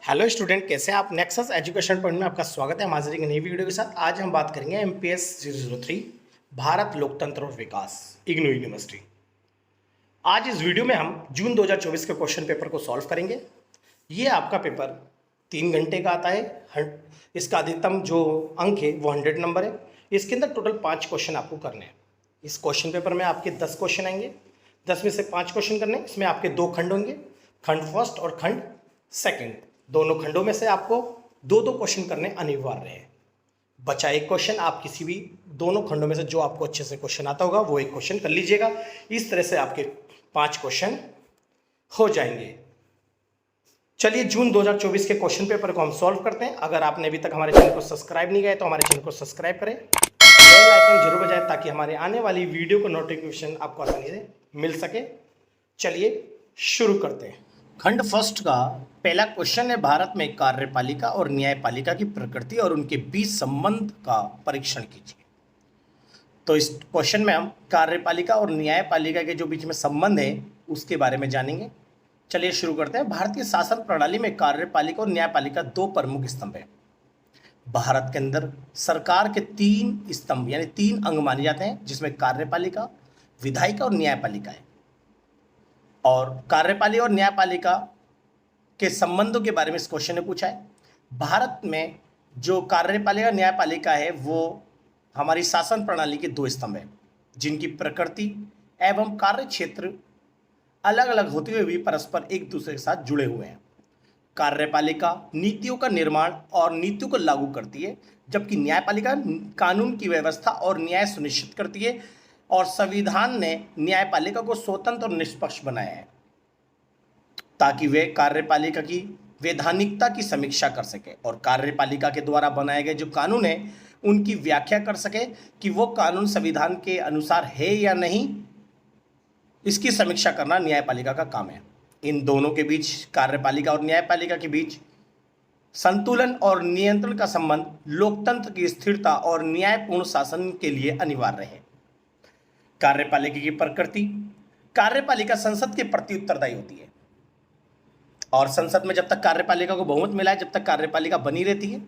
Hello student, कैसे हैं आप। नेक्सस एजुकेशन पॉइंट में आपका स्वागत है। हम हाजिर एक नई वीडियो के साथ। आज हम बात करेंगे MPS 003 भारत लोकतंत्र और विकास, इग्नू यूनिवर्सिटी। आज इस वीडियो में हम जून 2024 के क्वेश्चन पेपर को सॉल्व करेंगे। ये आपका पेपर 3 घंटे का आता है। इसका अधिकतम जो अंक है वो 100 नंबर है। इसके अंदर टोटल 5 क्वेश्चन आपको करने हैं। इस क्वेश्चन पेपर में आपके 10 क्वेश्चन आएंगे। 10 में से 5 क्वेश्चन करने। इसमें आपके 2 खंड होंगे, खंड फर्स्ट और खंड सेकंड। दोनों खंडों में से आपको 2-2 क्वेश्चन करने अनिवार्य है। बचा एक क्वेश्चन, आप किसी भी दोनों खंडों में से जो आपको अच्छे से क्वेश्चन आता होगा वो एक क्वेश्चन कर लीजिएगा। इस तरह से आपके 5 क्वेश्चन हो जाएंगे। चलिए जून 2024 के क्वेश्चन पेपर को हम सॉल्व करते हैं। अगर आपने अभी तक हमारे चैनल को सब्सक्राइब नहीं किया है तो हमारे चैनल को सब्सक्राइब करें, बेल आइकन जरूर बजाएं ताकि हमारे आने वाली वीडियो को नोटिफिकेशन आपको आसानी से मिल सके। चलिए शुरू करते हैं। खंड फर्स्ट का पहला क्वेश्चन है, भारत में कार्यपालिका और न्यायपालिका की प्रकृति और उनके बीच संबंध का परीक्षण कीजिए। तो इस क्वेश्चन में हम कार्यपालिका और न्यायपालिका के जो बीच में संबंध है उसके बारे में जानेंगे। चलिए शुरू करते हैं। भारतीय शासन प्रणाली में कार्यपालिका और न्यायपालिका 2 प्रमुख स्तंभ हैं। भारत के अंदर सरकार के 3 स्तंभ यानी 3 अंग माने जाते हैं, जिसमें कार्यपालिका, विधायिका और न्यायपालिका है। और कार्यपालिका और न्यायपालिका के संबंधों के बारे में इस क्वेश्चन ने पूछा है। भारत में जो कार्यपालिका न्यायपालिका है वो हमारी शासन प्रणाली के 2 स्तंभ हैं, जिनकी प्रकृति एवं कार्य क्षेत्र अलग अलग होते हुए भी परस्पर एक दूसरे के साथ जुड़े हुए हैं। कार्यपालिका नीतियों का निर्माण और नीतियों को लागू करती है, जबकि न्यायपालिका कानून की व्यवस्था और न्याय सुनिश्चित करती है। और संविधान ने न्यायपालिका को स्वतंत्र और निष्पक्ष बनाया है ताकि वे कार्यपालिका की वैधानिकता की समीक्षा कर सके और कार्यपालिका के द्वारा बनाए गए जो कानून है उनकी व्याख्या कर सके कि वो कानून संविधान के अनुसार है या नहीं। इसकी समीक्षा करना न्यायपालिका का काम है। इन दोनों के बीच, कार्यपालिका और न्यायपालिका के बीच संतुलन और नियंत्रण का संबंध लोकतंत्र की स्थिरता और न्यायपूर्ण शासन के लिए अनिवार्य है। कार्यपालिका की प्रकृति, कार्यपालिका संसद के प्रति उत्तरदायी होती है और संसद में जब तक कार्यपालिका को बहुमत मिला है, जब तक कार्यपालिका बनी रहती है,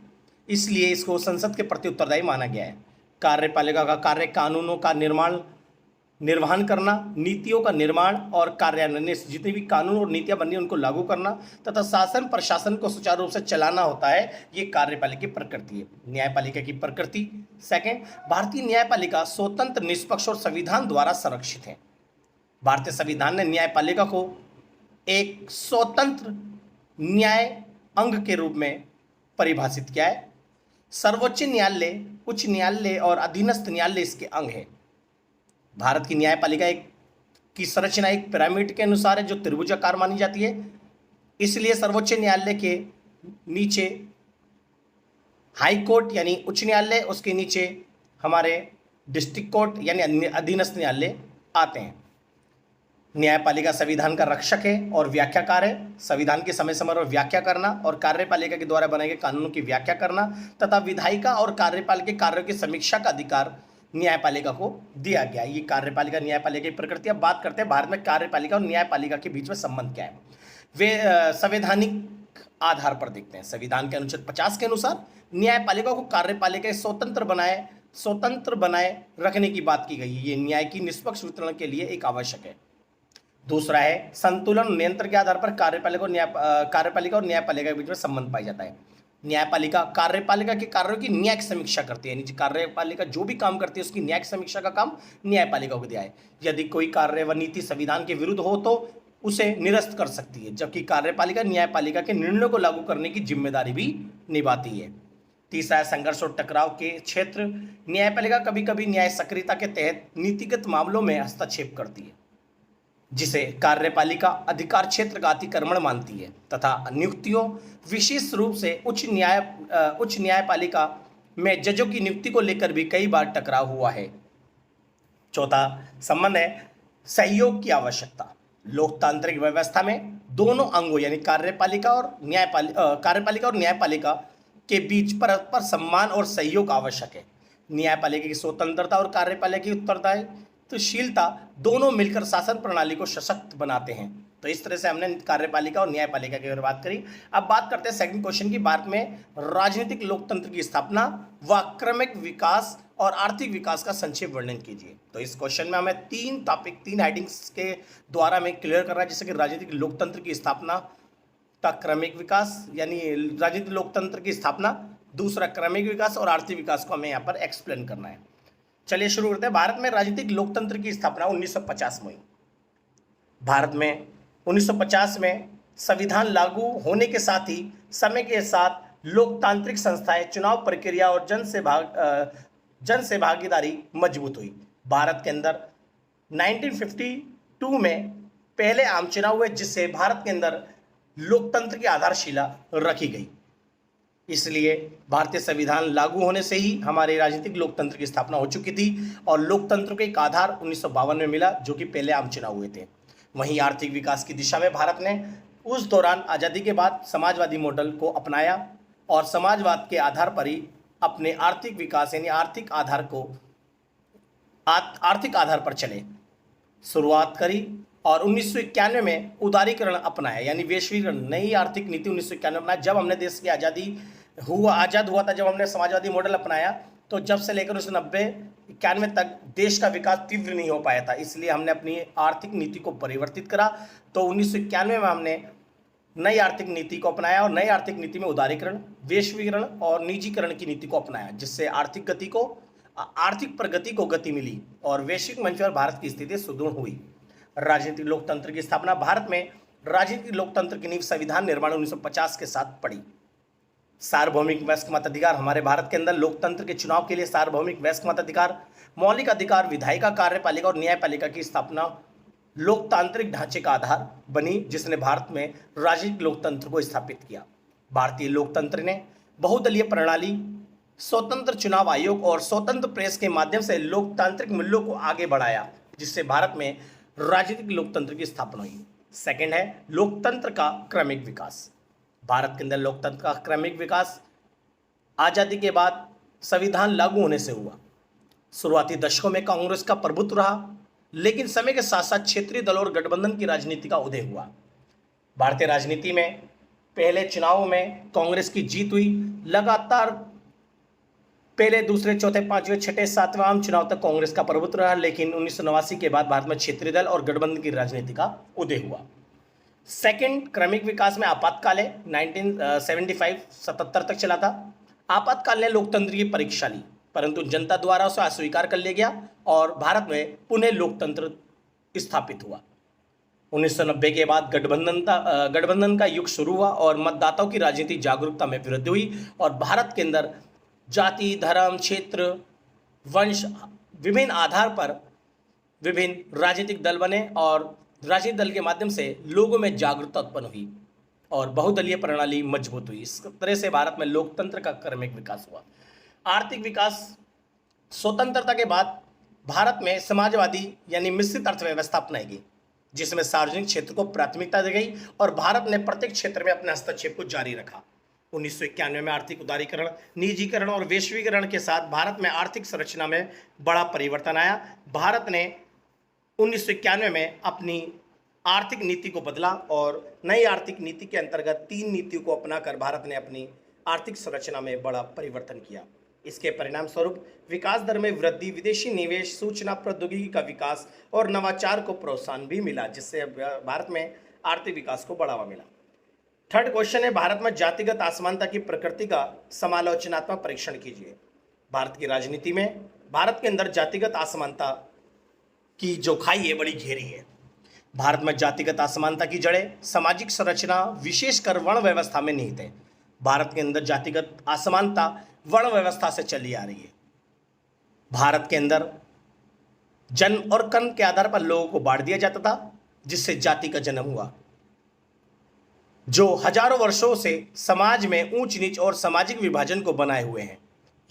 इसलिए इसको संसद के प्रति उत्तरदायी माना गया है। कार्यपालिका का कार्य कानूनों का निर्वहन करना, नीतियों का निर्माण और कार्यान्वयन, जितनी भी कानून और नीतियां बनी उनको लागू करना तथा शासन प्रशासन को सुचारू रूप से चलाना होता है। ये कार्यपालिका की प्रकृति है। न्यायपालिका की प्रकृति सेकंड, भारतीय न्यायपालिका स्वतंत्र, निष्पक्ष और संविधान द्वारा संरक्षित है। भारतीय संविधान ने न्यायपालिका को एक स्वतंत्र न्याय अंग के रूप में परिभाषित किया है। सर्वोच्च न्यायालय, उच्च न्यायालय और अधीनस्थ न्यायालय इसके अंग है। भारत की न्यायपालिका की संरचना एक पिरामिड के अनुसार है जो त्रिभुजाकार मानी जाती है। इसलिए सर्वोच्च न्यायालय के नीचे हाई कोर्ट यानी उच्च न्यायालय, उसके नीचे हमारे डिस्ट्रिक्ट कोर्ट यानी अधीनस्थ न्यायालय आते हैं। न्यायपालिका संविधान का रक्षक है और व्याख्याकार है। संविधान की समय समय पर व्याख्या करना और कार्यपालिका के द्वारा बनाए गए कानूनों की व्याख्या करना तथा विधायिका और कार्यपालिका कार्यों की समीक्षा का अधिकार न्यायपालिका को दिया गया। ये कार्यपालिका न्यायपालिका की प्रकृति। अब बात करते हैं भारत में कार्यपालिका और न्यायपालिका के बीच में संबंध क्या है। वे संवैधानिक आधार पर देखते हैं। संविधान के अनुच्छेद 50 के अनुसार न्यायपालिका को कार्यपालिका स्वतंत्र बनाए रखने की बात की गई है। ये न्याय की निष्पक्ष वितरण के लिए एक आवश्यक है। दूसरा है संतुलन, नियंत्रण के आधार पर कार्यपालिका और न्यायपालिका के बीच में संबंध पाया जाता है। न्यायपालिका कार्यपालिका के कार्यों की न्यायिक समीक्षा करती है। कार्यपालिका जो भी काम करती है उसकी न्यायिक समीक्षा का काम न्यायपालिका को दिया है। यदि कोई कार्य व नीति संविधान के विरुद्ध हो तो उसे निरस्त कर सकती है, जबकि कार्यपालिका न्यायपालिका के निर्णयों को लागू करने की जिम्मेदारी भी निभाती है। तीसरा है संघर्ष और टकराव के क्षेत्र। न्यायपालिका कभी कभी न्याय सक्रियता के तहत नीतिगत मामलों में हस्तक्षेप करती है, जिसे कार्यपालिका अधिकार क्षेत्र का अतिक्रमण मानती है तथा नियुक्तियों, विशेष रूप से उच्च न्यायपालिका में जजों की नियुक्ति को लेकर भी कई बार टकराव हुआ है। चौथा संबंध है सहयोग की आवश्यकता। लोकतांत्रिक व्यवस्था में दोनों अंगों यानी कार्यपालिका और न्यायपालिका के बीच परस्पर सम्मान और सहयोग आवश्यक है। न्यायपालिका की स्वतंत्रता और कार्यपालिका की उत्तरदायित्वशीलता दोनों मिलकर शासन प्रणाली को सशक्त बनाते हैं। तो इस तरह से हमने कार्यपालिका और न्यायपालिका के बारे में बात करी। अब बात करते हैं सेकंड क्वेश्चन की। भारत में राजनीतिक लोकतंत्र की स्थापना व क्रमिक विकास और आर्थिक विकास का संक्षेप वर्णन कीजिए। तो इस क्वेश्चन में हमें 3 टॉपिक 3 हेडिंग्स के द्वारा हमें क्लियर करना है, जैसे कि राजनीतिक लोकतंत्र की स्थापना का क्रमिक विकास, यानी राजनीतिक लोकतंत्र की स्थापना, दूसरा क्रमिक विकास और आर्थिक विकास को हमें यहाँ पर एक्सप्लेन करना है। चलिए शुरू करते हैं। भारत में राजनीतिक लोकतंत्र की स्थापना 1950 में हुई। भारत में 1950 में संविधान लागू होने के साथ ही समय के साथ लोकतांत्रिक संस्थाएं, चुनाव प्रक्रिया और जन से भागीदारी मजबूत हुई। भारत के अंदर 1952 में पहले आम चुनाव हुए, जिससे भारत के अंदर लोकतंत्र की आधारशिला रखी गई। इसलिए भारतीय संविधान लागू होने से ही हमारे राजनीतिक लोकतंत्र की स्थापना हो चुकी थी और लोकतंत्र को एक आधार 1952 में मिला, जो कि पहले आम चुनाव हुए थे। वहीं आर्थिक विकास की दिशा में भारत ने उस दौरान आज़ादी के बाद समाजवादी मॉडल को अपनाया और समाजवाद के आधार पर ही अपने आर्थिक विकास यानी आर्थिक आधार पर चले शुरुआत करी और 1991 में उदारीकरण अपनाया, यानी वैश्वीकरण, नई आर्थिक नीति 1991 में अपनाया। जब हमने देश की आज़ाद हुआ था, जब हमने समाजवादी मॉडल अपनाया, तो जब से लेकर 1990-91 तक देश का विकास तीव्र नहीं हो पाया था। इसलिए हमने अपनी आर्थिक नीति को परिवर्तित करा। तो 1991 में हमने नई आर्थिक नीति को अपनाया और नई आर्थिक नीति में उदारीकरण, वैश्वीकरण और निजीकरण की नीति को अपनाया, जिससे आर्थिक प्रगति को गति मिली और वैश्विक मंच पर भारत की स्थिति सुदृढ़ हुई। राजनीतिक लोकतंत्र की स्थापना। भारत में राजनीतिक लोकतंत्र की नींव संविधान निर्माण 1950 के साथ पड़ी। सार्वभौमिक वयस्क मताधिकार। हमारे भारत के अंदर लोकतंत्र के चुनाव के लिए सार्वभौमिक वयस्क मताधिकार, मौलिक अधिकार, विधायिका, कार्यपालिका और न्यायपालिका की स्थापना लोकतांत्रिक ढांचे का आधार बनी, जिसने भारत में राजनीतिक लोकतंत्र को स्थापित किया। भारतीय लोकतंत्र ने बहुदलीय प्रणाली, स्वतंत्र चुनाव आयोग और स्वतंत्र प्रेस के माध्यम से लोकतांत्रिक मूल्यों को आगे बढ़ाया, जिससे भारत में राजनीतिक लोकतंत्र की स्थापना हुई। सेकंड है लोकतंत्र का क्रमिक विकास। भारत के अंदर लोकतंत्र का क्रमिक विकास आज़ादी के बाद संविधान लागू होने से हुआ। शुरुआती दशकों में कांग्रेस का प्रभुत्व रहा, लेकिन समय के साथ साथ क्षेत्रीय दल और गठबंधन की राजनीति का उदय हुआ। भारतीय राजनीति में पहले चुनाव में कांग्रेस की जीत हुई। लगातार पहले, दूसरे, चौथे, पांचवें, छठे, सातवें आम चुनाव तक कांग्रेस का प्रभुत्व रहा, लेकिन 1989 के बाद भारत में क्षेत्रीय दल और गठबंधन की राजनीति का उदय हुआ। सेकंड क्रमिक विकास में आपातकाल है। 1975-77 तक चला था। आपातकाल ने लोकतंत्र की परीक्षा ली, परंतु जनता द्वारा उसे अस्वीकार कर लिया गया और भारत में पुनः लोकतंत्र स्थापित हुआ। 1990 के बाद गठबंधन का युग शुरू हुआ और मतदाताओं की राजनीतिक जागरूकता में वृद्धि हुई और भारत के अंदर जाति, धर्म, क्षेत्र, वंश, विभिन्न आधार पर विभिन्न राजनीतिक दल बने और राजनीतिक दल के माध्यम से लोगों में जागरूकता उत्पन्न हुई और बहुदलीय प्रणाली मजबूत हुई। इस तरह से भारत में लोकतंत्र का क्रमिक विकास हुआ। आर्थिक विकास। स्वतंत्रता के बाद भारत में समाजवादी यानी मिश्रित अर्थव्यवस्था अपनाई गई, जिसमें सार्वजनिक क्षेत्र को प्राथमिकता दी गई और भारत ने प्रत्येक क्षेत्र में अपने हस्तक्षेप को जारी रखा। 1991 में आर्थिक उदारीकरण, निजीकरण और वैश्वीकरण के साथ भारत में आर्थिक संरचना में बड़ा परिवर्तन आया। भारत ने 1991 में अपनी आर्थिक नीति को बदला और नई आर्थिक नीति के अंतर्गत 3 नीतियों को अपनाकर भारत ने अपनी आर्थिक संरचना में बड़ा परिवर्तन किया। इसके परिणाम स्वरूप विकास दर में वृद्धि, विदेशी निवेश, सूचना प्रौद्योगिकी का विकास और नवाचार को प्रोत्साहन भी मिला, जिससे भारत में आर्थिक विकास को बढ़ावा मिला। थर्ड क्वेश्चन है भारत में जातिगत असमानता की प्रकृति का समालोचनात्मक परीक्षण कीजिए। भारत की राजनीति में भारत के अंदर जातिगत असमानता की जो खाई है बड़ी गहरी है। भारत में जातिगत असमानता की जड़ें सामाजिक संरचना, विशेषकर वर्ण व्यवस्था में निहित है। भारत के अंदर जातिगत असमानता वर्ण व्यवस्था से चली आ रही है। भारत के अंदर जन्म और कर्म के आधार पर लोगों को बांट दिया जाता था, जिससे जाति का जन्म हुआ, जो हजारों वर्षों से समाज में ऊंच नीच और सामाजिक विभाजन को बनाए हुए हैं।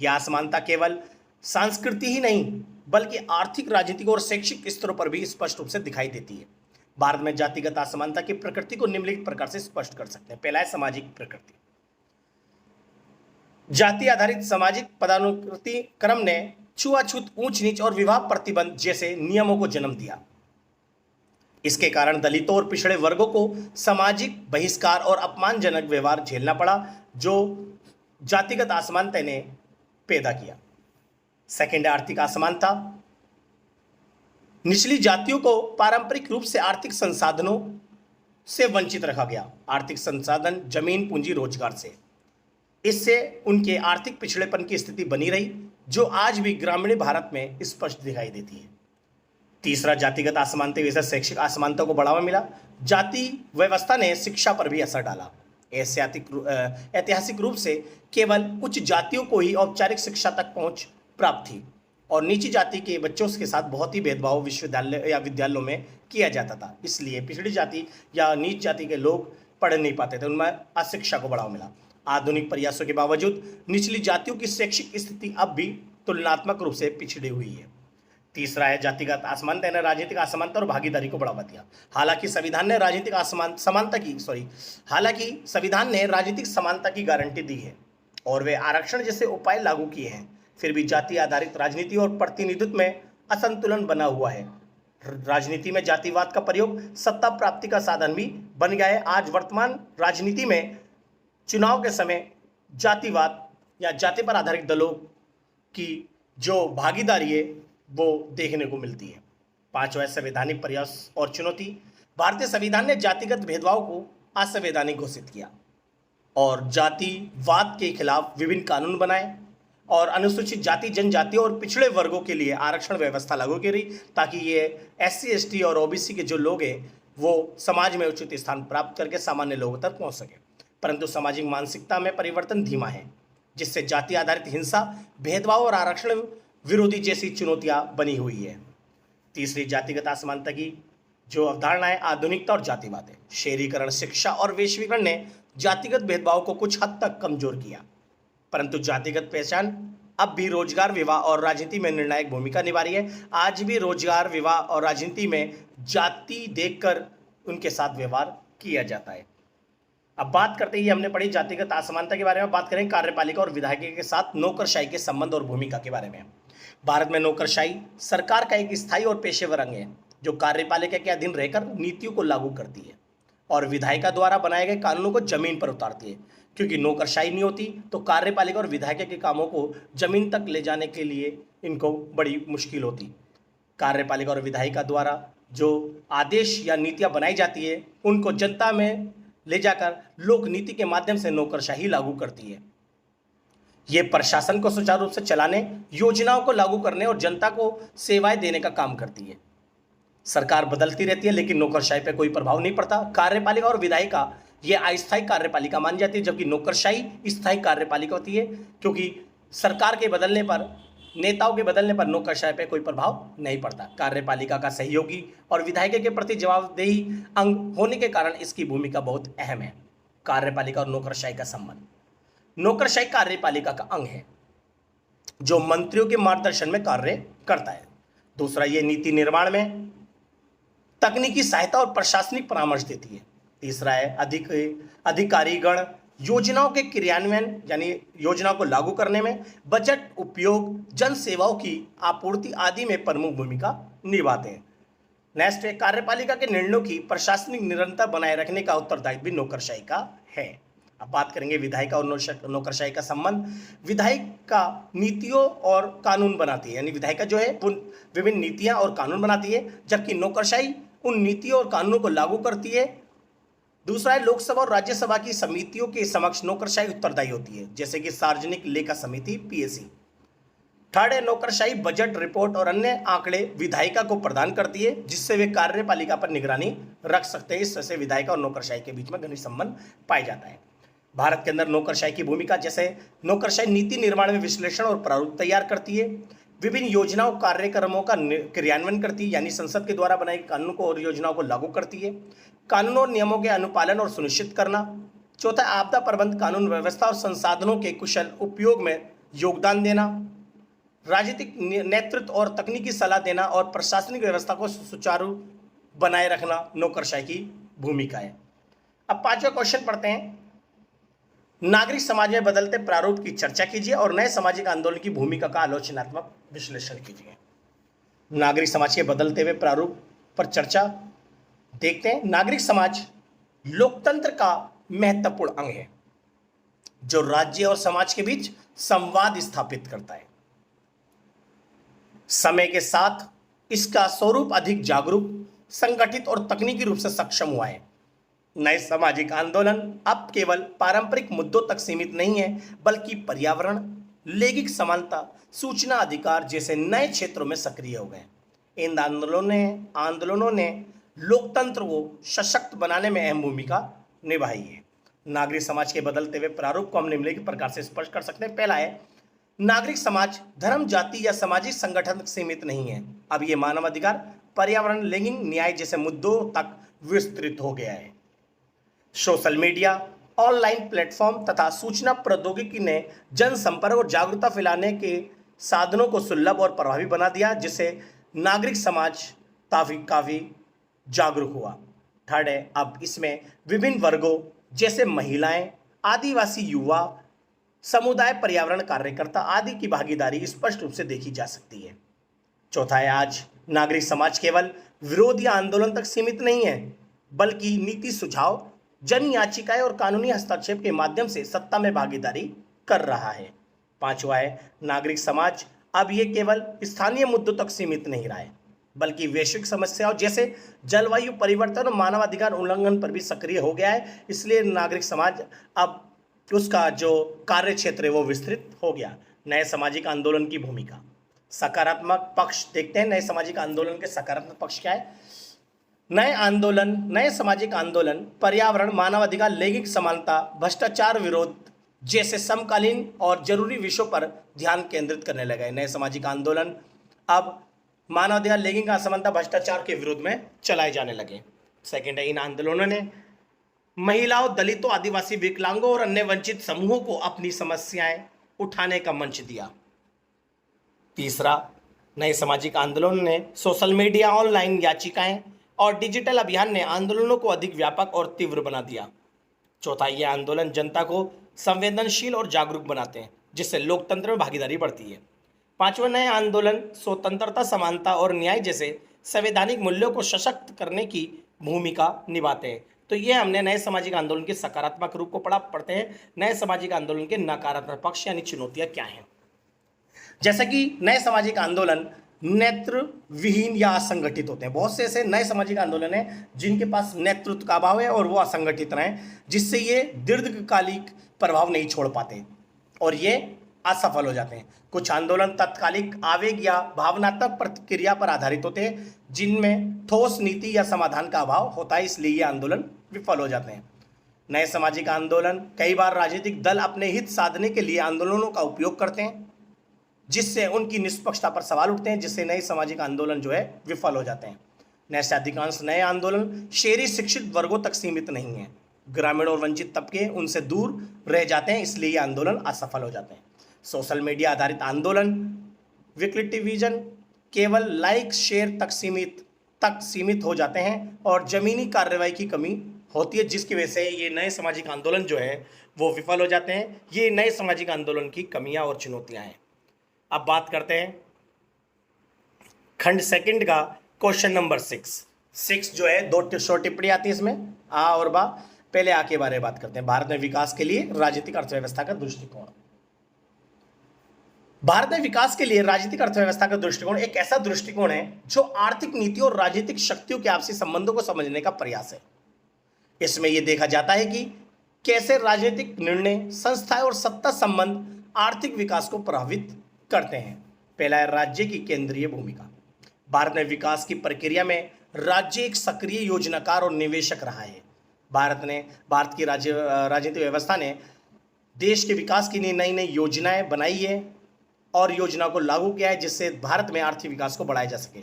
यह असमानता केवल संस्कृति ही नहीं बल्कि आर्थिक, राजनीतिक और शैक्षिक स्तरों पर भी स्पष्ट रूप से दिखाई देती है। भारत में जातिगत असमानता की प्रकृति को निम्नलिखित प्रकार से स्पष्ट कर सकते हैं। पहला है सामाजिक प्रकृति। जाति आधारित सामाजिक पदानुक्रम क्रम ने छुआछूत, ऊंच नीच और विवाह प्रतिबंध जैसे नियमों को जन्म दिया। इसके कारण दलितों और पिछड़े वर्गों को सामाजिक बहिष्कार और अपमानजनक व्यवहार झेलना पड़ा, जो जातिगत असमानता ने पैदा किया। सेकंड है आर्थिक असमानता। निचली जातियों को पारंपरिक रूप से आर्थिक संसाधनों से वंचित रखा गया। आर्थिक संसाधन जमीन, पूंजी, रोजगार से। इससे उनके आर्थिक पिछड़ेपन की स्थिति बनी रही, जो आज भी ग्रामीण भारत में स्पष्ट दिखाई देती है। तीसरा, जातिगत असमानता की वजह से शैक्षिक असमानता को बढ़ावा मिला। जाति व्यवस्था ने शिक्षा पर भी असर डाला। ऐतिहासिक रूप से केवल कुछ जातियों को ही औपचारिक शिक्षा तक पहुंच प्राप्त थी और नीची जाति के बच्चों के साथ बहुत ही भेदभाव विश्वविद्यालय या विद्यालयों में किया जाता था। इसलिए पिछड़ी जाति या नीच जाति के लोग पढ़ नहीं पाते थे, उनमें अशिक्षा को बढ़ावा मिला। आधुनिक प्रयासों के बावजूद निचली जातियों की शैक्षिक स्थिति अब भी तुलनात्मक रूप से पिछड़ी हुई है। तीसरा है जातिगत असमानता ने राजनीतिक असमानता और भागीदारी को बढ़ावा दिया। हालांकि संविधान ने राजनीतिक राजनीतिक समानता की गारंटी दी है और वे आरक्षण जैसे उपाय लागू किए हैं, फिर भी जाति आधारित राजनीति और प्रतिनिधित्व में असंतुलन बना हुआ है। राजनीति में जातिवाद का प्रयोग सत्ता प्राप्ति का साधन भी बन गया है। आज वर्तमान राजनीति में चुनाव के समय जातिवाद या जाति पर आधारित दलों की जो भागीदारी है वो देखने को मिलती है। पांचवा, संवैधानिक प्रयास और चुनौती। भारतीय संविधान ने जातिगत भेदभाव को असंवैधानिक घोषित किया और जातिवाद के खिलाफ विभिन्न कानून बनाए और अनुसूचित जाति, जनजाति और पिछड़े वर्गों के लिए आरक्षण व्यवस्था लागू करी, ताकि ये SC, ST और OBC के जो लोग हैं वो समाज में उचित स्थान प्राप्त करके सामान्य लोगों तक पहुंच सके। परंतु सामाजिक मानसिकता में परिवर्तन धीमा है, जिससे जाति आधारित हिंसा, भेदभाव और आरक्षण विरोधी जैसी चुनौतियां बनी हुई है। तीसरी, जातिगत असमानता की जो अवधारणा है आधुनिकता और जातिवाद है। शहरीकरण, शिक्षा और वैश्वीकरण ने जातिगत भेदभाव को कुछ हद तक कमजोर किया, परंतु जातिगत पहचान अब भी रोजगार, विवाह और राजनीति में निर्णायक भूमिका निभा रही है। आज भी रोजगार, विवाह और राजनीति में जाति देखकर उनके साथ व्यवहार किया जाता है। अब बात करते ही हमने पढ़ी जातिगत असमानता के बारे में, बात करें कार्यपालिका और विधायिका के साथ नौकरशाही के संबंध और भूमिका के बारे में। भारत में नौकरशाही सरकार का एक स्थायी और पेशेवर अंग है, जो कार्यपालिका के अधीन रहकर नीतियों को लागू करती है और विधायिका द्वारा बनाए गए कानूनों को जमीन पर उतारती है। क्योंकि नौकरशाही नहीं होती तो कार्यपालिका और विधायिका के कामों को जमीन तक ले जाने के लिए इनको बड़ी मुश्किल होती। कार्यपालिका और विधायिका द्वारा जो आदेश या नीतियां बनाई जाती है उनको जनता में ले जाकर लोक नीति के माध्यम से नौकरशाही लागू करती है। ये प्रशासन को सुचारू रूप से चलाने, योजनाओं को लागू करने और जनता को सेवाएं देने का काम करती है। सरकार बदलती रहती है लेकिन नौकरशाही पे कोई प्रभाव नहीं पड़ता। कार्यपालिका और विधायिका ये अस्थायी कार्यपालिका मानी जाती है, जबकि नौकरशाही स्थायी कार्यपालिका होती है, क्योंकि सरकार के बदलने पर, नेताओं के बदलने पर नौकरशाही पे कोई प्रभाव नहीं पड़ता। कार्यपालिका का सहयोगी और विधायिका के प्रति जवाबदेही अंग होने के कारण इसकी भूमिका बहुत अहम है। कार्यपालिका और नौकरशाही का संबंध। नौकरशाही कार्यपालिका का अंग है जो मंत्रियों के मार्गदर्शन में कार्य करता है। दूसरा, ये नीति निर्माण में तकनीकी सहायता और प्रशासनिक परामर्श देती है। तीसरा है अधिकारीगण योजनाओं के क्रियान्वयन यानी योजनाओं को लागू करने में, बजट उपयोग, जन सेवाओं की आपूर्ति आदि में प्रमुख भूमिका निभाते हैं। नेक्स्ट है कार्यपालिका के निर्णयों की प्रशासनिक निरंतरता बनाए रखने का उत्तरदायित्व भी नौकरशाही का है। अब बात करेंगे विधायिका और नौकरशाही का संबंध। विधायिका नीतियों और कानून बनाती है, यानी विधायिका जो है वो विभिन्न नीतियां और कानून बनाती है, जबकि नौकरशाही उन नीतियों और कानूनों को लागू करती है। दूसरा है लोकसभा और राज्यसभा की समितियों के समक्ष नौकरशाही उत्तरदायी होती है, जैसे कि सार्वजनिक लेखा समिति PSC। थर्ड है नौकरशाही बजट, रिपोर्ट और अन्य आंकड़े विधायिका को प्रदान करती है, जिससे वे कार्यपालिका पर निगरानी रख सकते हैं। इस तरह से विधायिका और नौकरशाही के बीच में घनिष्ठ संबंध पाया जाता है। भारत के अंदर नौकरशाही की भूमिका, जैसे नौकरशाही नीति निर्माण में विश्लेषण और प्रारूप तैयार करती है, विभिन्न योजनाओं कार्यक्रमों का क्रियान्वयन करती है, यानी संसद के द्वारा बनाए कानूनों को और योजनाओं को लागू करती है, कानूनों और नियमों के अनुपालन और सुनिश्चित करना। चौथा, आपदा प्रबंध, कानून व्यवस्था और संसाधनों के कुशल उपयोग में योगदान देना, राजनीतिक नेतृत्व और तकनीकी सलाह देना और प्रशासनिक व्यवस्था को सुचारू बनाए रखना नौकरशाही की भूमिका है। अब पांचवा क्वेश्चन पढ़ते हैं। नागरिक समाज में बदलते प्रारूप की चर्चा कीजिए और नए सामाजिक आंदोलन की भूमिका का आलोचनात्मक विश्लेषण कीजिए। नागरिक समाज के बदलते हुए प्रारूप पर चर्चा देखते हैं, नागरिक समाज लोकतंत्र का महत्वपूर्ण अंग है जो राज्य और समाज के बीच संवाद स्थापित करता है। समय के साथ इसका स्वरूप अधिक जागरूक, संगठित और तकनीकी रूप से सक्षम हुआ है। नए सामाजिक आंदोलन अब केवल पारंपरिक मुद्दों तक सीमित नहीं है, बल्कि पर्यावरण, लैंगिक समानता, सूचना अधिकार जैसे नए क्षेत्रों में सक्रिय हो गए। इन आंदोलनों ने लोकतंत्र को सशक्त बनाने में अहम भूमिका निभाई है। नागरिक समाज के बदलते हुए प्रारूप को हम निम्नलिखित प्रकार से स्पष्ट कर सकते हैं। पहला है, नागरिक समाज धर्म, जाति या सामाजिक संगठन तक सीमित नहीं है। अब ये मानवाधिकार, पर्यावरण, लैंगिक न्याय जैसे मुद्दों तक विस्तृत हो गया है। सोशल मीडिया, ऑनलाइन प्लेटफॉर्म तथा सूचना प्रौद्योगिकी ने जनसंपर्क और जागरूकता फैलाने के साधनों को सुलभ और प्रभावी बना दिया, जिससे नागरिक समाज काफी जागरूक हुआ। थर्ड है, अब इसमें विभिन्न वर्गों जैसे महिलाएं, आदिवासी युवा समुदाय, पर्यावरण कार्यकर्ता आदि की भागीदारी स्पष्ट रूप से देखी जा सकती है। चौथा है, आज नागरिक समाज केवल विरोध या आंदोलन तक सीमित नहीं है, बल्कि नीति सुझाव, जन याचिकाएं और कानूनी हस्तक्षेप के माध्यम से सत्ता में भागीदारी कर रहा है। पांचवा है, नागरिक समाज अब ये केवल स्थानीय मुद्दों तक सीमित नहीं रहा है, बल्कि वैश्विक समस्याओं जैसे जलवायु परिवर्तन और मानवाधिकार उल्लंघन पर भी सक्रिय हो गया है। इसलिए नागरिक समाज अब उसका जो कार्य क्षेत्र है वो विस्तृत हो गया। नए सामाजिक आंदोलन की भूमिका, सकारात्मक पक्ष देखते हैं। नए सामाजिक आंदोलन के सकारात्मक पक्ष क्या है? नए सामाजिक आंदोलन पर्यावरण, मानवाधिकार, लैंगिक समानता, भ्रष्टाचार विरोध जैसे समकालीन और जरूरी विषयों पर ध्यान केंद्रित करने लगे। नए सामाजिक आंदोलन अब मानवाधिकार, लैंगिक असमानता, भ्रष्टाचार के विरोध में चलाए जाने लगे। सेकेंड है, इन आंदोलनों ने महिलाओं, दलितों, आदिवासी, विकलांगों और अन्य वंचित समूहों को अपनी समस्याएं उठाने का मंच दिया। तीसरा, नए सामाजिक आंदोलन ने सोशल मीडिया, ऑनलाइन याचिकाएं और डिजिटल अभियान ने आंदोलनों को अधिक व्यापक और तीव्र बना दिया। चौथा, ये आंदोलन जनता को संवेदनशील और जागरूक बनाते हैं, जिससे लोकतंत्र में भागीदारी बढ़ती है। पांचवा, नए आंदोलन स्वतंत्रता, समानता और न्याय जैसे संवैधानिक मूल्यों को सशक्त करने की भूमिका निभाते हैं। तो ये हमने नए सामाजिक आंदोलन के सकारात्मक रूप को पढ़ते हैं। नए सामाजिक आंदोलन के नकारात्मक पक्ष यानी चुनौतियां क्या हैं? जैसे कि नए सामाजिक आंदोलन नेतृत्व विहीन या असंगठित होते हैं। बहुत से ऐसे नए सामाजिक आंदोलन हैं जिनके पास नेतृत्व का अभाव है और वो असंगठित रहे, जिससे ये दीर्घकालिक प्रभाव नहीं छोड़ पाते और ये असफल हो जाते हैं। कुछ आंदोलन तात्कालिक आवेग या भावनात्मक प्रतिक्रिया पर आधारित होते हैं, जिनमें ठोस नीति या समाधान का अभाव होता है, इसलिए ये आंदोलन विफल हो जाते हैं। नए सामाजिक आंदोलन कई बार राजनीतिक दल अपने हित साधने के लिए आंदोलनों का उपयोग करते हैं, जिससे उनकी निष्पक्षता पर सवाल उठते हैं, जिससे नए सामाजिक आंदोलन जो है विफल हो जाते हैं। नैसे अधिकांश नए आंदोलन शहरी शिक्षित वर्गों तक सीमित नहीं है, ग्रामीण और वंचित तबके उनसे दूर रह जाते हैं, इसलिए ये आंदोलन असफल हो जाते हैं। सोशल मीडिया आधारित आंदोलन विक्टिविजन केवल लाइक शेयर तक सीमित हो जाते हैं और जमीनी कार्रवाई की कमी होती है, जिसकी वजह से ये नए सामाजिक आंदोलन जो है वो विफल हो जाते हैं। ये नए सामाजिक आंदोलन की कमियां और चुनौतियां हैं। अब बात करते हैं खंड सेकंड का क्वेश्चन नंबर 6 जो है 2 शॉर्ट टिप्पणी आती है इसमें, आ और बा। पहले आ के बारे में बात करते हैं। भारत में विकास के लिए राजनीतिक अर्थव्यवस्था का दृष्टिकोण। भारत में विकास के लिए राजनीतिक अर्थव्यवस्था का दृष्टिकोण एक ऐसा दृष्टिकोण है जो आर्थिक नीति और राजनीतिक शक्तियों के आपसी संबंधों को समझने का प्रयास है। इसमें यह देखा जाता है कि कैसे राजनीतिक निर्णय, संस्थाएं और सत्ता संबंध आर्थिक विकास को प्रभावित करते हैं। पहला है राज्य की केंद्रीय भूमिका। भारत में विकास की प्रक्रिया में राज्य एक सक्रिय योजनाकार और निवेशक रहा है। भारत की राजनीतिक व्यवस्था ने देश के विकास के लिए नई नई योजनाएं बनाई है और योजना को लागू किया है, जिससे भारत में आर्थिक विकास को बढ़ाया जा सके।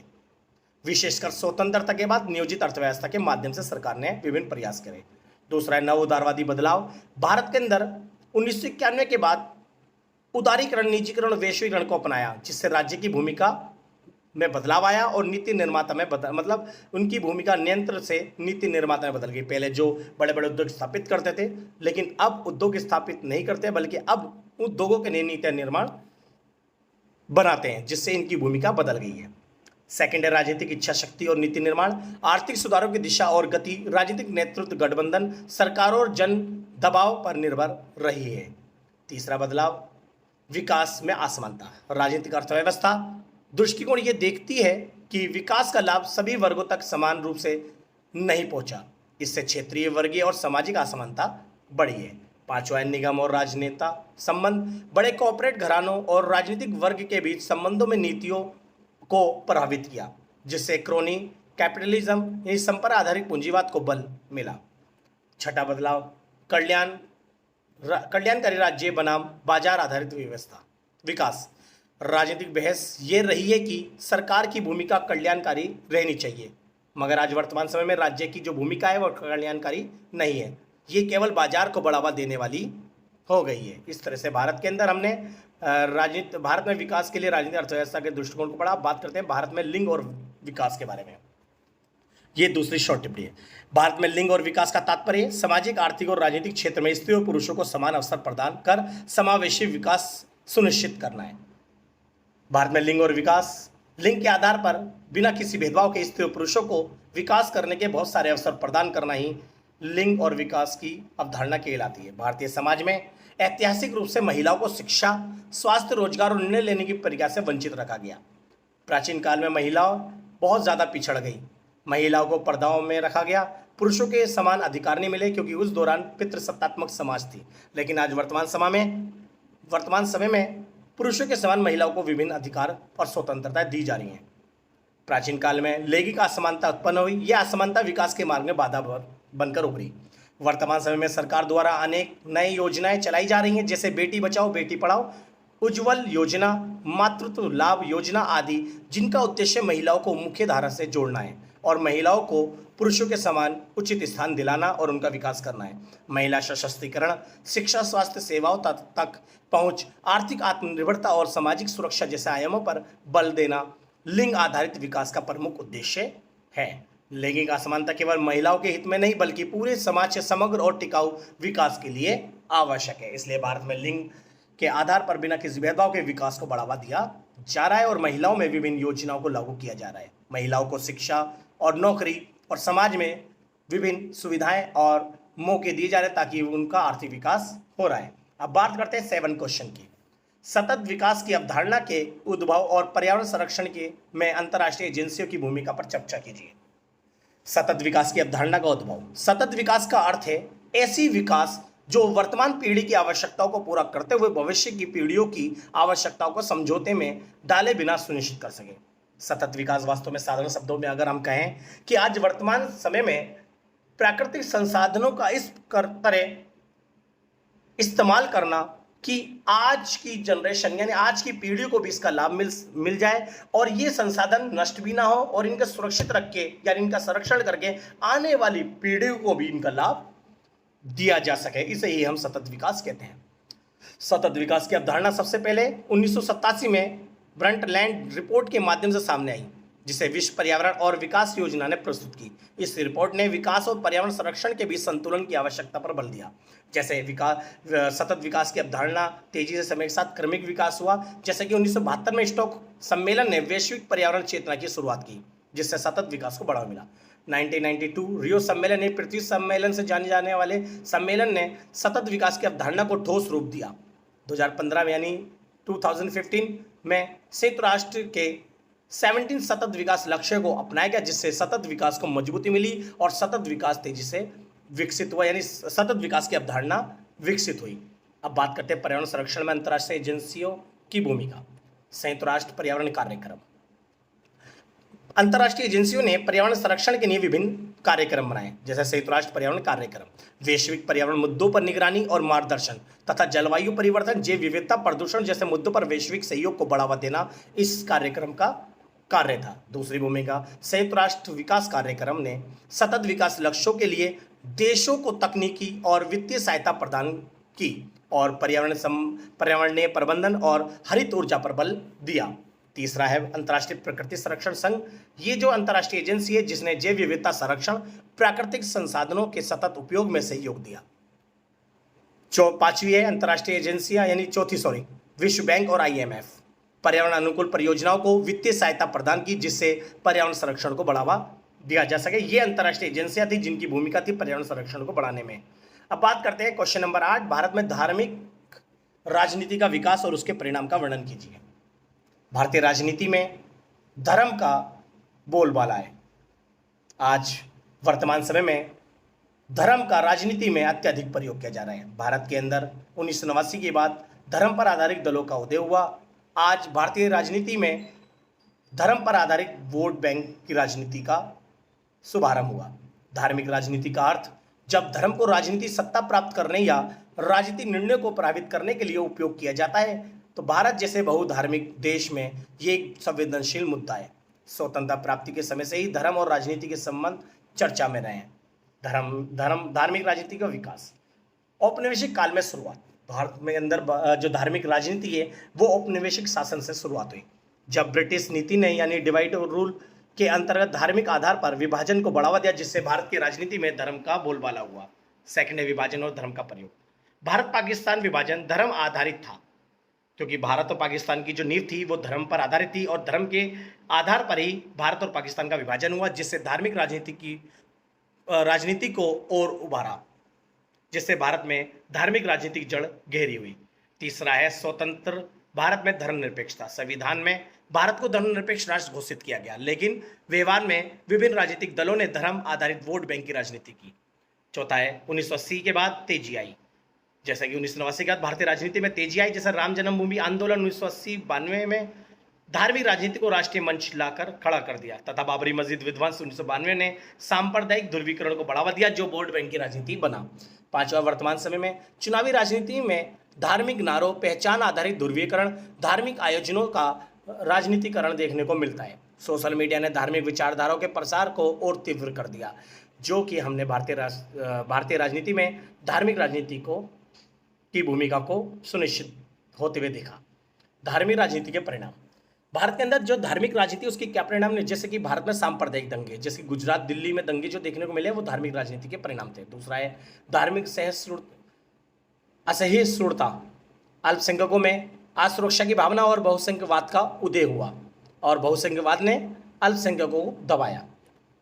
विशेषकर स्वतंत्रता के बाद नियोजित अर्थव्यवस्था के माध्यम से सरकार ने विभिन्न प्रयास करे। दूसरा है नव उदारवादी बदलाव। भारत के अंदर 1991 के बाद उदारीकरण, निजीकरण और वैश्वीकरण को अपनाया, जिससे राज्य की भूमिका में बदलाव आया और नीति निर्माता में मतलब उनकी भूमिका नियंत्रण से नीति निर्माता में बदल गई। पहले जो बड़े बड़े उद्योग स्थापित करते थे, लेकिन अब उद्योग स्थापित नहीं करते, बल्कि अब उद्योगों के लिए नीति निर्माण बनाते हैं, जिससे इनकी भूमिका बदल गई है। सेकंड है राजनीतिक इच्छा शक्ति और नीति निर्माण, आर्थिक सुधारों की दिशा और गति, राजनीतिक नेतृत्व गठबंधन, सरकार और जन दबाव पर निर्भर रही है। तीसरा बदलाव, विकास में असमानता। राजनीतिक अर्थव्यवस्था दृष्टिकोण ये देखती है कि विकास का लाभ सभी वर्गों तक समान रूप से नहीं पहुंचा। इससे क्षेत्रीय, वर्गीय और सामाजिक असमानता बढ़ी है। पांचवा है निगम और राजनेता संबंध। बड़े कॉर्पोरेट घरानों और राजनीतिक वर्ग के बीच संबंधों में नीतियों को प्रभावित किया, जिससे क्रोनी कैपिटलिज्म यानी संपर्क आधारित पूंजीवाद को बल मिला। छठा बदलाव, कल्याणकारी राज्य बनाम बाजार आधारित व्यवस्था विकास। राजनीतिक बहस ये रही है कि सरकार की भूमिका कल्याणकारी रहनी चाहिए, मगर आज वर्तमान समय में राज्य की जो भूमिका है वो कल्याणकारी नहीं है, ये केवल बाजार को बढ़ावा देने वाली हो गई है। इस तरह से भारत के अंदर हमने भारत में विकास के लिए राजनीतिक अर्थव्यवस्था के दृष्टिकोण को पढ़ा। बात करते हैं भारत में लिंग और विकास के बारे में। ये दूसरी शॉर्ट टिप्पणी है। भारत में लिंग और विकास का तात्पर्य सामाजिक, आर्थिक और राजनीतिक क्षेत्र में स्त्री और पुरुषों को समान अवसर प्रदान कर समावेशी विकास सुनिश्चित करना है। भारत में लिंग और विकास, लिंग के आधार पर बिना किसी भेदभाव के स्त्री और पुरुषों को विकास करने के बहुत सारे अवसर प्रदान करना ही लिंग और विकास की अवधारणा कहलाती है। भारतीय समाज में ऐतिहासिक रूप से महिलाओं को शिक्षा, स्वास्थ्य, रोजगार और निर्णय लेने की प्रक्रिया से वंचित रखा गया। प्राचीन काल में महिलाओं बहुत ज़्यादा पिछड़ गई। महिलाओं को पर्दाओं में रखा गया, पुरुषों के समान अधिकार नहीं मिले क्योंकि उस दौरान पितृसत्तात्मक समाज थी। लेकिन आज वर्तमान समय में पुरुषों के समान महिलाओं को विभिन्न अधिकार और स्वतंत्रता दी जा रही हैं। प्राचीन काल में लैंगिक असमानता उत्पन्न हुई। यह असमानता विकास के मार्ग में बाधा बनकर उभरी। वर्तमान समय में सरकार द्वारा अनेक नई योजनाएं चलाई जा रही हैं, जैसे बेटी बचाओ बेटी पढ़ाओ, उज्ज्वल योजना, मातृत्व लाभ योजना आदि, जिनका उद्देश्य महिलाओं को मुख्य धारा से जोड़ना है और महिलाओं को पुरुषों के समान उचित स्थान दिलाना और उनका विकास करना है। महिला सशक्तिकरण, शिक्षा, स्वास्थ्य सेवाओं तक पहुंच, आर्थिक आत्मनिर्भरता और सामाजिक सुरक्षा जैसे आयामों पर बल देना लिंग आधारित विकास का प्रमुख उद्देश्य है। लैंगिक असमानता केवल महिलाओं के हित में नहीं बल्कि पूरे समाज के समग्र और टिकाऊ विकास के लिए आवश्यक है। इसलिए भारत में लिंग के आधार पर बिना किसी भेदभाव के विकास को बढ़ावा दिया जा रहा है और महिलाओं में विभिन्न योजनाओं को लागू किया जा रहा है। महिलाओं को शिक्षा और नौकरी और समाज में विभिन्न सुविधाएं और मौके दिए जा रहे हैं ताकि उनका आर्थिक विकास हो रहा है। अब बात करते हैं 7 क्वेश्चन की। सतत विकास की अवधारणा के उद्भव और पर्यावरण संरक्षण के में अंतर्राष्ट्रीय एजेंसियों की भूमिका पर चर्चा कीजिए। सतत विकास की अवधारणा का उद्भव। सतत विकास का अर्थ है ऐसी विकास जो वर्तमान पीढ़ी की आवश्यकताओं को पूरा करते हुए भविष्य की पीढ़ियों की आवश्यकताओं को समझौते में डाले बिना सुनिश्चित कर सके। सतत विकास वास्तव में साधारण शब्दों में अगर हम कहें कि आज वर्तमान समय में प्राकृतिक संसाधनों का इस तरह इस्तेमाल करना कि आज की जनरेशन यानी आज की पीढ़ी को भी इसका लाभ मिल जाए और ये संसाधन नष्ट भी ना हो और इनका सुरक्षित रख के यानी इनका संरक्षण करके आने वाली पीढ़ियों को भी इनका लाभ दिया जा सके। इसे ही हम सतत विकास कहते हैं। सतत विकास की अवधारणा सबसे पहले 1987 में ब्रंटलैंड रिपोर्ट के माध्यम से सामने आई, जिसे विश्व पर्यावरण और विकास योजना ने प्रस्तुत की। इस रिपोर्ट ने विकास और पर्यावरण संरक्षण के बीच संतुलन की आवश्यकता पर बल दिया। जैसे सतत विकास की अवधारणा तेजी से समय के साथ क्रमिक विकास हुआ, जैसे कि 1972 में स्टॉक सम्मेलन ने वैश्विक पर्यावरण चेतना की शुरुआत की, जिससे सतत विकास को बढ़ावा मिला। 1992 रियो सम्मेलन ने पृथ्वी सम्मेलन से जाने जाने वाले सम्मेलन ने सतत विकास की अवधारणा को ठोस रूप दिया। 2015 में यानी 2015 में संयुक्त राष्ट्र के 17 सतत विकास लक्ष्य को अपनाया गया, जिससे सतत विकास को मजबूती मिली और सतत विकास तेजी से विकसित हुआ यानी सतत विकास की अवधारणा विकसित हुई। अब बात करते हैं पर्यावरण संरक्षण में अंतर्राष्ट्रीय एजेंसियों की भूमिका। संयुक्त राष्ट्र पर्यावरण कार्यक्रम। अंतर्राष्ट्रीय एजेंसियों ने पर्यावरण संरक्षण के लिए विभिन्न कार्यक्रम बनाए, जैसे संयुक्त राष्ट्र पर्यावरण कार्यक्रम, वैश्विक पर्यावरण मुद्दों पर निगरानी और मार्गदर्शन तथा जलवायु परिवर्तन, जैव विविधता, प्रदूषण जैसे मुद्दों पर वैश्विक सहयोग को बढ़ावा देना इस कार्यक्रम का कार्य था। दूसरी भूमिका, संयुक्त राष्ट्र विकास कार्यक्रम ने सतत विकास लक्ष्यों के लिए देशों को तकनीकी और वित्तीय सहायता प्रदान की और पर्यावरणीय प्रबंधन और हरित ऊर्जा पर बल दिया। तीसरा है अंतर्राष्ट्रीय प्रकृति संरक्षण संघ। ये जो अंतर्राष्ट्रीय एजेंसी है जिसने जैव विविधता संरक्षण, प्राकृतिक संसाधनों के सतत उपयोग में सहयोग दिया। पांचवी है अंतर्राष्ट्रीय एजेंसियां यानी विश्व बैंक और IMF। पर्यावरण अनुकूल परियोजनाओं को वित्तीय सहायता प्रदान की, जिससे पर्यावरण संरक्षण को बढ़ावा दिया जा सके। ये अंतर्राष्ट्रीय एजेंसियां थी जिनकी भूमिका थी पर्यावरण संरक्षण को बढ़ाने में। अब बात करते हैं क्वेश्चन नंबर 8, भारत में धार्मिक राजनीति का विकास और उसके परिणाम का वर्णन कीजिए। भारतीय राजनीति में धर्म का बोलबाला है। आज वर्तमान समय में धर्म का राजनीति में अत्यधिक प्रयोग किया जा रहा है। भारत के अंदर 1989 के बाद धर्म पर आधारित दलों का उदय हुआ। आज भारतीय राजनीति में धर्म पर आधारित वोट बैंक की राजनीति का शुभारंभ हुआ। धार्मिक राजनीति का अर्थ जब धर्म को राजनीति सत्ता प्राप्त करने या राजनीतिक निर्णय को प्रभावित करने के लिए उपयोग किया जाता है, तो भारत जैसे बहुधार्मिक देश में ये एक संवेदनशील मुद्दा है। स्वतंत्रता प्राप्ति के समय से ही धर्म और राजनीति के संबंध चर्चा में रहे हैं। धार्मिक राजनीति का विकास, औपनिवेशिक काल में शुरुआत। भारत में अंदर जो धार्मिक राजनीति है वो औपनिवेशिक शासन से शुरुआत हुई, जब ब्रिटिश नीति ने यानी डिवाइड और रूल के अंतर्गत धार्मिक आधार पर विभाजन को बढ़ावा दिया, जिससे भारत की राजनीति में धर्म का बोलबाला हुआ। सेकंड है विभाजन और धर्म का प्रयोग। भारत पाकिस्तान विभाजन धर्म आधारित था, क्योंकि भारत और पाकिस्तान की जो नींव थी वो धर्म पर आधारित थी और धर्म के आधार पर ही भारत और पाकिस्तान का विभाजन हुआ, जिससे धार्मिक राजनीति को और उभारा, जिससे भारत में धार्मिक राजनीति की जड़ गहरी हुई। तीसरा है स्वतंत्र भारत में धर्मनिरपेक्षता। संविधान में भारत को धर्मनिरपेक्ष राष्ट्र घोषित किया गया, लेकिन व्यवहार में विभिन्न राजनीतिक दलों ने धर्म आधारित वोट बैंक की राजनीति की। चौथा है 1980 के बाद तेजी आई। जैसा कि 1989 के बाद भारतीय राजनीति में तेजी आई, जैसा राम जन्मभूमि आंदोलन 1980-92 में धार्मिक राजनीति को राष्ट्रीय मंच लाकर खड़ा कर दिया, तथा बाबरी मस्जिद विध्वंस 1992 ने सांप्रदायिक ध्रुवीकरण को बढ़ावा दिया, जो वोट बैंक की राजनीति बना। पांचवा, वर्तमान समय में चुनावी राजनीति में धार्मिक नारों, पहचान आधारित ध्रुवीकरण, धार्मिक आयोजनों का राजनीतिकरण देखने को मिलता है। सोशल मीडिया ने धार्मिक विचारधाराओं के प्रसार को और तीव्र कर दिया, जो कि हमने भारतीय राजनीति में धार्मिक राजनीति की भूमिका को सुनिश्चित होते हुए देखा। धार्मिक राजनीति के परिणाम, भारत के अंदर जो धार्मिक राजनीति उसकी क्या परिणाम ने, जैसे कि भारत में सांप्रदायिक दंगे, जैसे कि गुजरात, दिल्ली में दंगे जो देखने को मिले वो धार्मिक राजनीति के परिणाम थे। दूसरा है धार्मिक असहिष्णुता, अल्पसंख्यकों में असुरक्षा की भावना और बहुसंख्यवाद का उदय हुआ, और बहुसंख्यवाद ने अल्पसंख्यकों को दबाया।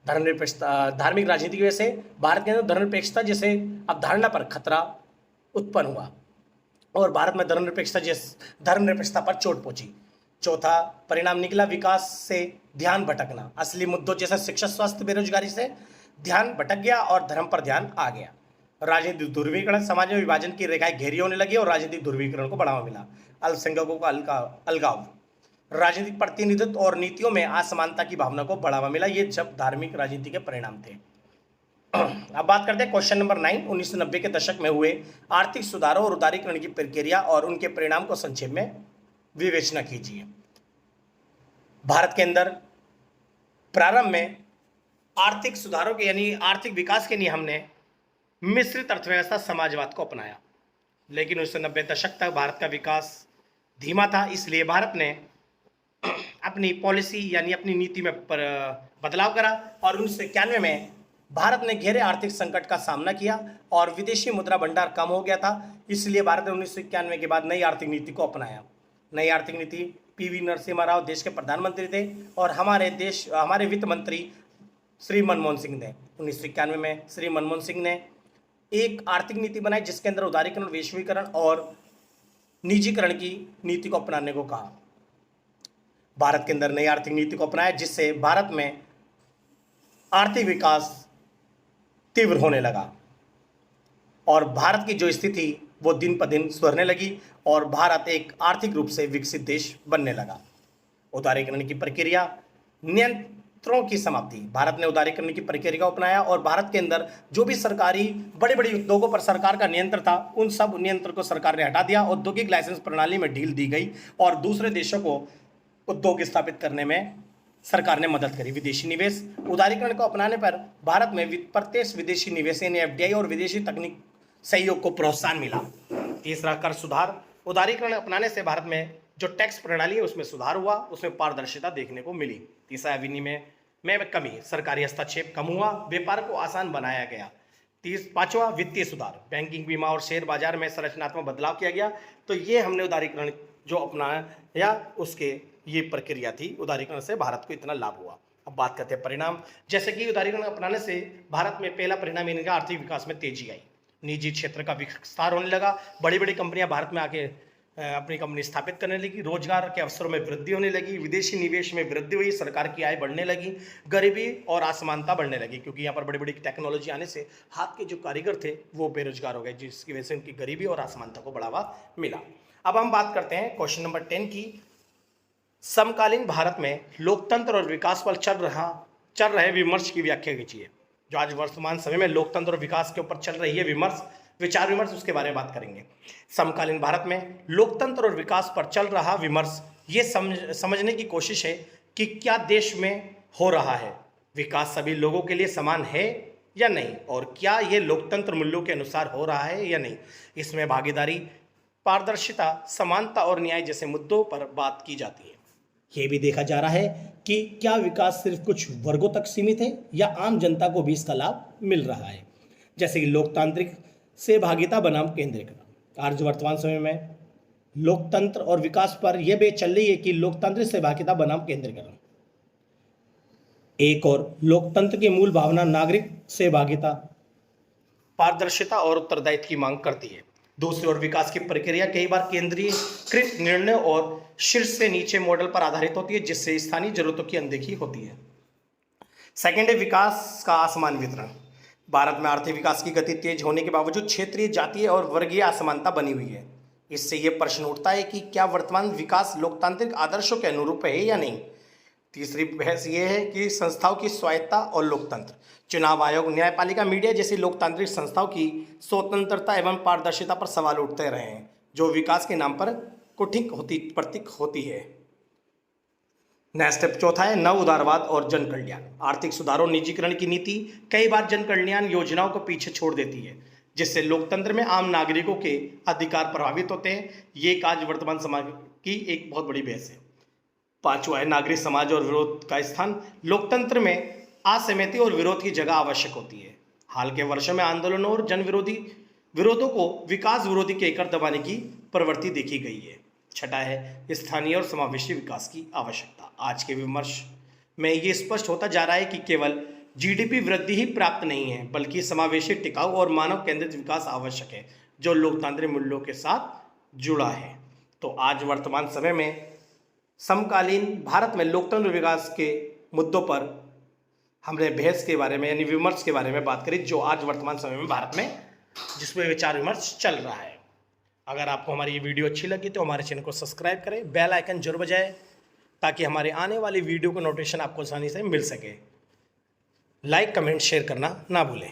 धर्मनिरपेक्षता, धार्मिक राजनीति की वजह से भारत के अंदर धर्मनिरपेक्षता जैसे अवधारणा पर खतरा उत्पन्न हुआ और भारत में धर्मनिरपेक्षता पर चोट पहुंची। चौथा परिणाम निकला विकास से ध्यान भटकना। असली मुद्दों जैसे शिक्षा, स्वास्थ्य, बेरोजगारी से ध्यान भटक गया और धर्म पर ध्यान आ गया। राजनीतिक ध्रुवीकरण, समाज में विभाजन की रेखाएं गहरी होने लगी और राजनीतिक ध्रुवीकरण को बढ़ावा मिला। अल्पसंख्यकों का अलगाव, राजनीतिक प्रतिनिधित्व और नीतियों में असमानता की भावना को बढ़ावा मिला। ये सब धार्मिक राजनीति के परिणाम थे। अब बात करते हैं क्वेश्चन नंबर 9, 1990 के दशक में हुए आर्थिक सुधारों और उदारीकरण की प्रक्रिया और उनके परिणाम को संक्षेप में विवेचना कीजिए। भारत के अंदर प्रारंभ में आर्थिक सुधारों के यानी आर्थिक विकास के लिए हमने मिश्रित अर्थव्यवस्था समाजवाद को अपनाया, लेकिन 1990 दशक तक भारत का विकास धीमा था। इसलिए भारत ने अपनी पॉलिसी यानी अपनी नीति में बदलाव करा और 1991 में भारत ने गहरे आर्थिक संकट का सामना किया और विदेशी मुद्रा भंडार कम हो गया था। इसलिए भारत ने 1991 के बाद नई आर्थिक नीति को अपनाया। नई आर्थिक नीति पीवी नरसिम्हा राव देश के प्रधानमंत्री थे और हमारे वित्त मंत्री श्री मनमोहन सिंह ने 1991 में श्री मनमोहन सिंह ने एक आर्थिक नीति बनाई, जिसके अंदर उदारीकरण, वैश्वीकरण और निजीकरण की नीति को अपनाने को कहा। भारत के अंदर नई आर्थिक नीति को अपनाया, जिससे भारत में आर्थिक विकास तीव्र होने लगा और भारत की जो स्थिति वो दिन पर दिन सुधरने लगी और भारत एक आर्थिक रूप से विकसित देश बनने लगा। उदारीकरण की प्रक्रिया, नियंत्रणों की समाप्ति। भारत ने उदारीकरण की प्रक्रिया को अपनाया और भारत के अंदर जो भी सरकारी बड़े बड़े उद्योगों पर सरकार का नियंत्रण था, उन सब नियंत्रण को सरकार ने हटा दिया। औद्योगिक लाइसेंस प्रणाली में ढील दी गई और दूसरे देशों को उद्योग स्थापित करने में सरकार ने मदद करी। विदेशी निवेश, उदारीकरण को अपनाने पर भारत में प्रत्यक्ष विदेशी निवेश यानी एफडीआई और विदेशी तकनीक सहयोग को प्रोत्साहन मिला। तीसरा कर सुधार, उदारीकरण अपनाने से भारत में जो टैक्स प्रणाली है उसमें सुधार हुआ, उसमें पारदर्शिता देखने को मिली। तीसरा विनिमय में कमी, सरकारी हस्तक्षेप कम हुआ, व्यापार को आसान बनाया गया। पांचवा वित्तीय सुधार, बैंकिंग, बीमा और शेयर बाजार में संरचनात्मक बदलाव किया गया। तो ये हमने उदारीकरण जो अपनाया या उसके ये प्रक्रिया थी, उदारीकरण से भारत को इतना लाभ हुआ। अब बात करते हैं परिणाम। जैसे कि उदारीकरण अपनाने से भारत में पहला परिणाम इनका आर्थिक विकास में तेजी आई, निजी क्षेत्र का विस्तार होने लगा, बड़ी बड़ी कंपनियां भारत में आके अपनी कंपनी स्थापित करने लगी, रोजगार के अवसरों में वृद्धि होने लगी, विदेशी निवेश में वृद्धि हुई, सरकार की आय बढ़ने लगी, गरीबी और असमानता बढ़ने लगी, क्योंकि यहाँ पर बड़ी बड़ी टेक्नोलॉजी आने से हाथ के जो कारीगर थे वो बेरोजगार हो गए, जिसकी वजह से उनकी गरीबी और असमानता को बढ़ावा मिला। अब हम बात करते हैं क्वेश्चन नंबर 10 की। समकालीन भारत में लोकतंत्र और विकास पर चल रहे विमर्श की व्याख्या कीजिए। जो आज वर्तमान समय में लोकतंत्र और विकास के ऊपर चल रही है विचार विमर्श, उसके बारे में बात करेंगे। समकालीन भारत में लोकतंत्र और विकास पर चल रहा विमर्श ये समझने की कोशिश है कि क्या देश में हो रहा है विकास सभी लोगों के लिए समान है या नहीं, और क्या ये लोकतंत्र मूल्यों के अनुसार हो रहा है या नहीं। इसमें भागीदारी, पारदर्शिता, समानता और न्याय जैसे मुद्दों पर बात की जाती है। ये भी देखा जा रहा है कि क्या विकास सिर्फ कुछ वर्गों तक सीमित है या आम जनता को भी इसका लाभ मिल रहा है। जैसे कि लोकतांत्रिक सहभागिता बनाम केंद्रीकरण। आज वर्तमान समय में लोकतंत्र और विकास पर यह बात चल रही है कि लोकतांत्रिक सहभागिता बनाम केंद्रीकरण। एक और लोकतंत्र की मूल भावना नागरिक सहभागिता, पारदर्शिता और उत्तरदायित्व की मांग करती है। दूसरी ओर विकास की प्रक्रिया कई बार केंद्रीकृत निर्णय और शीर्ष से नीचे मॉडल पर आधारित होती है, जिससे स्थानीय जरूरतों की अनदेखी होती है। सेकेंड है विकास का असमान वितरण। भारत में आर्थिक विकास की गति तेज होने के बावजूद क्षेत्रीय, जातीय और वर्गीय असमानता बनी हुई है। इससे यह प्रश्न उठता है कि क्या वर्तमान विकास लोकतांत्रिक आदर्शों के अनुरूप है या नहीं। तीसरी बहस यह है कि संस्थाओं की स्वायत्तता और लोकतंत्र। चुनाव आयोग, न्यायपालिका, मीडिया जैसी लोकतांत्रिक संस्थाओं की स्वतंत्रता एवं पारदर्शिता पर सवाल उठते रहे हैं, जो विकास के नाम पर प्रतीक होती है। नेक्स्ट स्टेप चौथा है नव उदारवाद और जन कल्याण। आर्थिक सुधार और निजीकरण की नीति कई बार जन कल्याण योजनाओं को पीछे छोड़ देती है, जिससे लोकतंत्र में आम नागरिकों के अधिकार प्रभावित होते हैं। ये आज वर्तमान समाज की एक बहुत बड़ी बहस है। पांचवा है नागरिक समाज और विरोध का स्थान। लोकतंत्र में असहमति और विरोध की जगह आवश्यक होती है। हाल के वर्षों में आंदोलनों और जन विरोधों को विकास विरोधी कहकर दबाने की प्रवृत्ति देखी गई है। छठा है स्थानीय और समावेशी विकास की आवश्यकता। आज के विमर्श में ये स्पष्ट होता जा रहा है कि केवल जीडीपी वृद्धि ही प्राप्त नहीं है, बल्कि समावेशी, टिकाऊ और मानव केंद्रित विकास आवश्यक है, जो लोकतांत्रिक मूल्यों के साथ जुड़ा है। तो आज वर्तमान समय में समकालीन भारत में लोकतंत्र विकास के मुद्दों पर हमने बहस के बारे में यानी विमर्श के बारे में बात करी, जो आज वर्तमान समय में भारत में जिसमें विचार विमर्श चल रहा है। अगर आपको हमारी ये वीडियो अच्छी लगी तो हमारे चैनल को सब्सक्राइब करें, बेल आइकन जरूर बजाएं, ताकि हमारे आने वाली वीडियो का नोटिफिकेशन आपको आसानी से मिल सके। लाइक, कमेंट, शेयर करना ना भूलें।